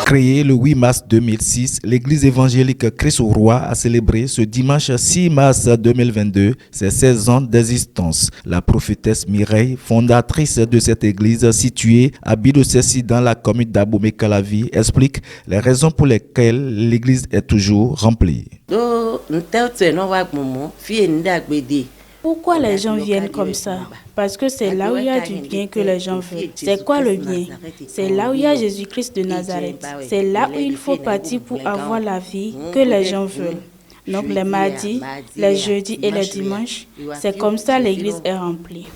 Créée le 8 mars 2006, l'église évangélique Christ au Roi a célébré ce dimanche 6 mars 2022 ses 16 ans d'existence. La prophétesse Mireille, fondatrice de cette église située à Bidosessi dans la commune d'Abomey-Calavi, explique les raisons pour lesquelles l'église est toujours remplie. Pourquoi les gens viennent comme ça? Parce que c'est là où il y a du bien que les gens veulent. C'est quoi le bien? C'est là où il y a Jésus-Christ de Nazareth. C'est là où il faut partir pour avoir la vie que les gens veulent. Donc les mardis, les jeudis et les dimanches, c'est comme ça l'église est remplie.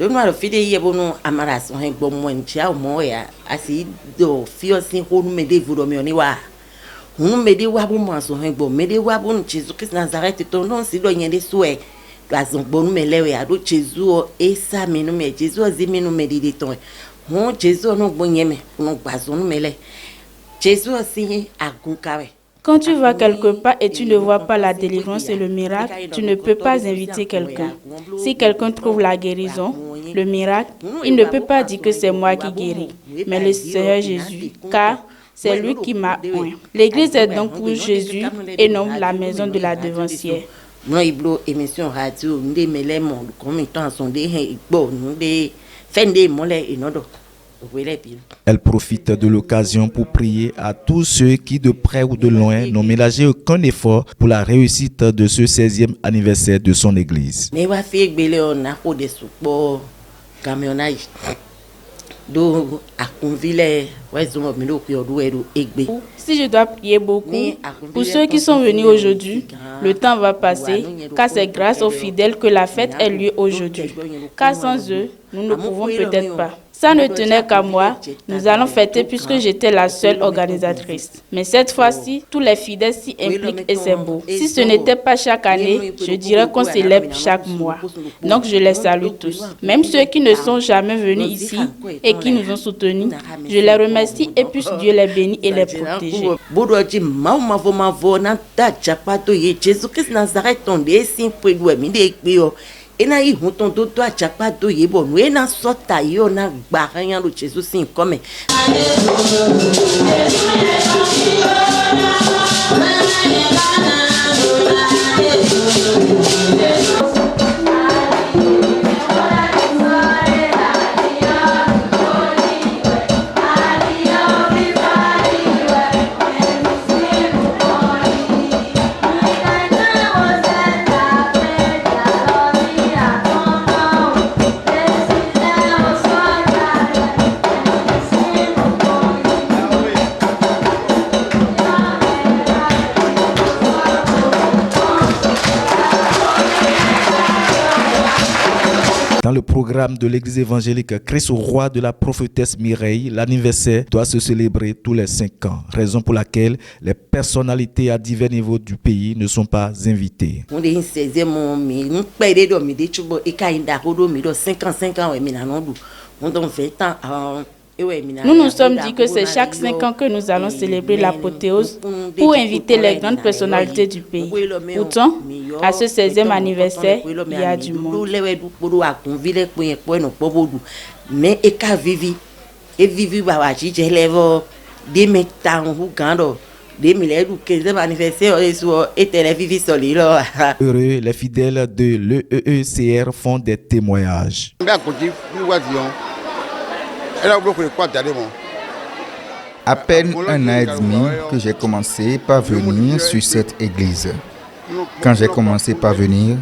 Quand tu vas quelque part et tu ne vois pas la délivrance et le miracle, tu ne peux pas inviter quelqu'un. Si quelqu'un trouve la guérison, le miracle, il ne peut pas dire que c'est moi qui guéris, mais le Seigneur Jésus, car c'est lui qui m'a oint. L'église est donc pour Jésus et non la maison de la devancière. Elle profite de l'occasion pour prier à tous ceux qui, de près ou de loin, n'ont ménagé aucun effort pour la réussite de ce 16e anniversaire de son église. Si je dois prier beaucoup, pour ceux qui sont venus aujourd'hui, le temps va passer, car c'est grâce aux fidèles que la fête ait lieu aujourd'hui. Car sans eux, nous ne pouvons peut-être pas. Ça ne tenait qu'à moi, nous allons fêter puisque j'étais la seule organisatrice. Mais cette fois-ci, tous les fidèles s'y impliquent et c'est beau. Si ce n'était pas chaque année, je dirais qu'on célèbre chaque mois. Donc je les salue tous. Même ceux qui ne sont jamais venus ici et qui nous ont soutenus, je les remercie et puisse Dieu les bénir et les protéger. Ena yi hunton to achapa do yebo nu ena sota yo na gbaran lo Jesus sin come. Dans le programme de l'église évangélique Christ au Roi de la prophétesse Mireille, l'anniversaire doit se célébrer tous les 5 ans, raison pour laquelle les personnalités à divers niveaux du pays ne sont pas invitées. Nous nous sommes dit que c'est chaque 5 ans que nous allons célébrer l'apothéose pour inviter les grandes personnalités du pays. Pourtant, à ce 16e anniversaire, il y a du monde. Heureux, les fidèles de l'EECR font des témoignages. À peine un an et demi que j'ai commencé par venir sur cette église. Quand j'ai commencé par venir,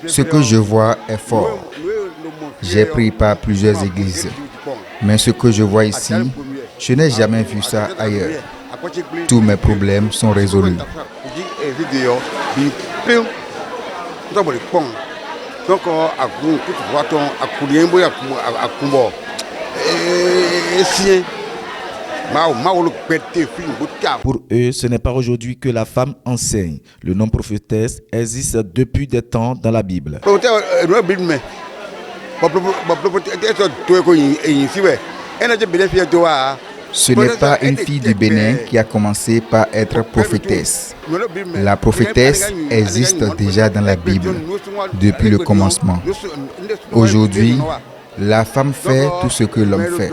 ce que je vois est fort. J'ai pris par plusieurs églises. Mais ce que je vois ici, je n'ai jamais vu ça ailleurs. Tous mes problèmes sont résolus. Pour eux, ce n'est pas aujourd'hui que la femme enseigne. Le nom prophétesse existe depuis des temps dans la Bible. Ce n'est pas une fille du Bénin qui a commencé par être prophétesse. La prophétesse existe déjà dans la Bible depuis le commencement. Aujourd'hui, la femme fait tout ce que l'homme fait.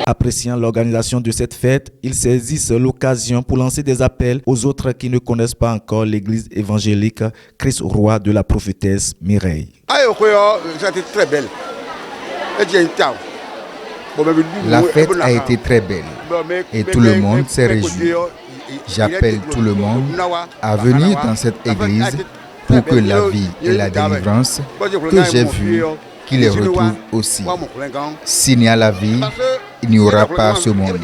Appréciant l'organisation de cette fête, ils saisissent l'occasion pour lancer des appels aux autres qui ne connaissent pas encore l'église évangélique Christ Roi de la prophétesse Mireille. Très belle. La fête a été très belle et tout le monde s'est réjoui. J'appelle tout le monde à venir dans cette église pour que la vie et la délivrance que j'ai vues, qu'ils les retrouvent aussi. S'il y a la vie, il n'y aura pas ce monde.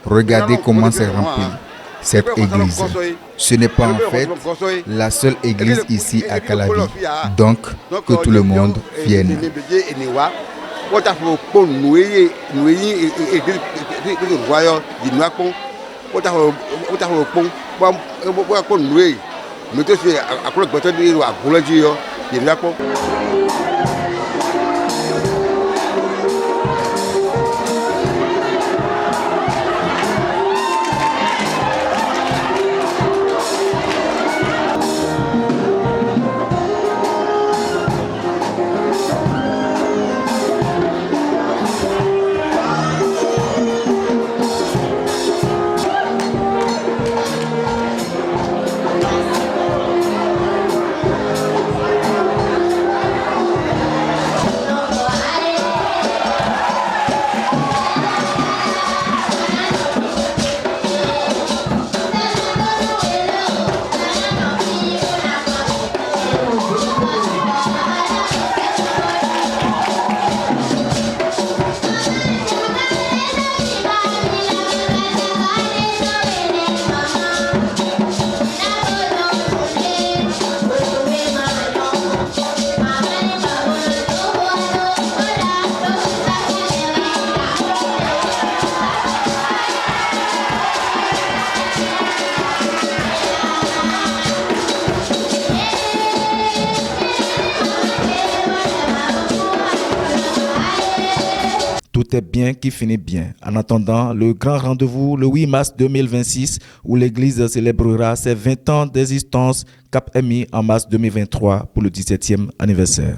Regardez comment c'est rempli, cette église. Ce n'est pas en fait la seule église ici à Calavi. Donc, que tout le monde vienne. Tout est bien qui finit bien. En attendant, le grand rendez-vous le 8 mars 2026 où l'Église célébrera ses 20 ans d'existence, cap émis en mars 2023 pour le 17e anniversaire.